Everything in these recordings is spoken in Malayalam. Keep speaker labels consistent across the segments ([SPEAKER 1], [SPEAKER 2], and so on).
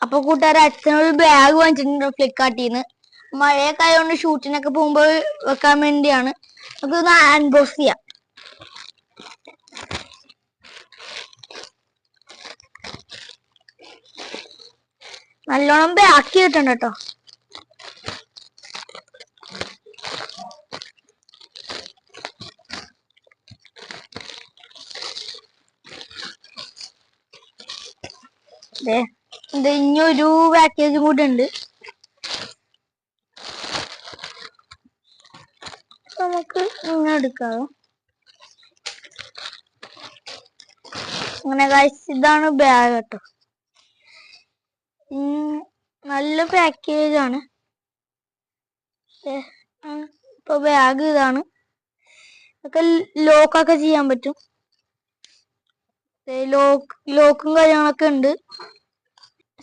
[SPEAKER 1] അപ്പൊ കൂട്ടുകാരെ അച്ഛനൊരു ബാഗ് വാങ്ങിച്ചിട്ടുണ്ട് ഫ്ലിപ്കാർട്ടിന്ന്. മഴയൊക്കെ ആയതുകൊണ്ട് ഷൂട്ടിനൊക്കെ പോകുമ്പോൾ വെക്കാൻ വേണ്ടിയാണ്. നമുക്കൊന്ന് അൺബോക്സ് ചെയ്യാം. നല്ലോണം ബാക്ക് ചെയ്തിട്ടുണ്ട് കേട്ടോ. ഇത് ഇനിയൊരു പാക്കേജും കൂടെ ഉണ്ട്. നമുക്ക് ഇങ്ങനെ എടുക്കാം. അങ്ങനെ ഗൈസ്, ഇതാണ് ബാഗ് കേട്ടോ. നല്ല പാക്കേജ് ആണ്. ഇപ്പൊ ബാഗ് ഇതാണ്. ഒക്കെ ലോക്കൊക്കെ ചെയ്യാൻ പറ്റും. ലോക്കും കാര്യങ്ങളൊക്കെ ഉണ്ട്.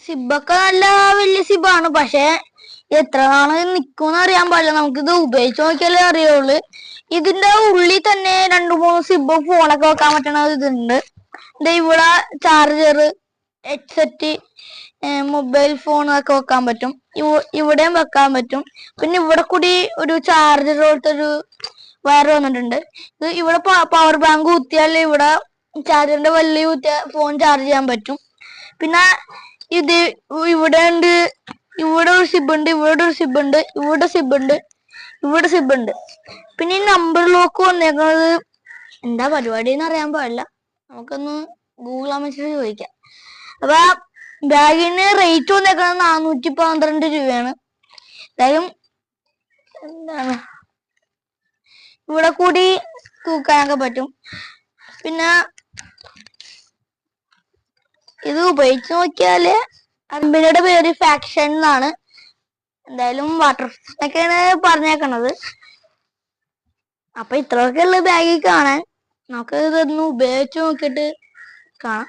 [SPEAKER 1] സിബൊക്കെ നല്ല വലിയ സിബാണ്. പക്ഷെ എത്ര നാള് നിക്കുമെന്ന് അറിയാൻ പാടില്ല. നമുക്കിത് ഉപയോഗിച്ച് നോക്കിയാലേ അറിയുള്ളൂ. ഇതിന്റെ ഉള്ളിൽ തന്നെ 2-3 സിബ് ഫോണൊക്കെ വെക്കാൻ പറ്റണ ഇതുണ്ട്. ഇവിടെ ചാർജർ, ഹെഡ്സെറ്റ്, മൊബൈൽ ഫോണൊക്കെ വെക്കാൻ പറ്റും. ഇവിടെയും വെക്കാൻ പറ്റും. പിന്നെ ഇവിടെ കൂടി ഒരു ചാർജർ പോലത്തെ ഒരു വയർ വന്നിട്ടുണ്ട്. ഇത് ഇവിടെ പവർ ബാങ്ക് കുത്തിയാൽ ഇവിടെ ചാർജറിന്റെ വലിയ കുത്തിയ ഫോൺ ചാർജ് ചെയ്യാൻ പറ്റും. പിന്നെ ഇത് ഇവിടെ ഉണ്ട്. ഇവിടെ ഒരു സിബ് ഉണ്ട്, ഇവിടെ ഒരു സിബ് ഉണ്ട്, ഇവിടെ സിബ് ഉണ്ട്, ഇവിടെ സിബ് ഉണ്ട്. പിന്നെ ഈ നമ്പർ ലോക്ക് വന്നേക്കുന്നത് എന്താ പരിപാടി എന്ന് അറിയാൻ പാടില്ല. നമുക്കൊന്ന് ഗൂഗിൾ അമേസിൽ ചോദിക്കാം. അപ്പൊ ബാഗിന് റേറ്റ് വന്നേക്കുന്നത് 412 രൂപയാണ്. എന്തായാലും എന്താണ് ഇവിടെ കൂടി തൂക്കാനൊക്കെ പറ്റും. പിന്നെ ഇത് ഉപയോഗിച്ച് നോക്കിയാല് കമ്പനിയുടെ പേര് ഫാക്ഷൻ എന്നാണ്. എന്തായാലും വാട്ടർ ഒക്കെയാണ് പറഞ്ഞേക്കണത്. അപ്പൊ ഇത്രയൊക്കെ ഉള്ള ബാഗിൽ കാണാൻ. നമുക്ക് ഇതൊന്ന് ഉപയോഗിച്ച് നോക്കിയിട്ട് കാണാം.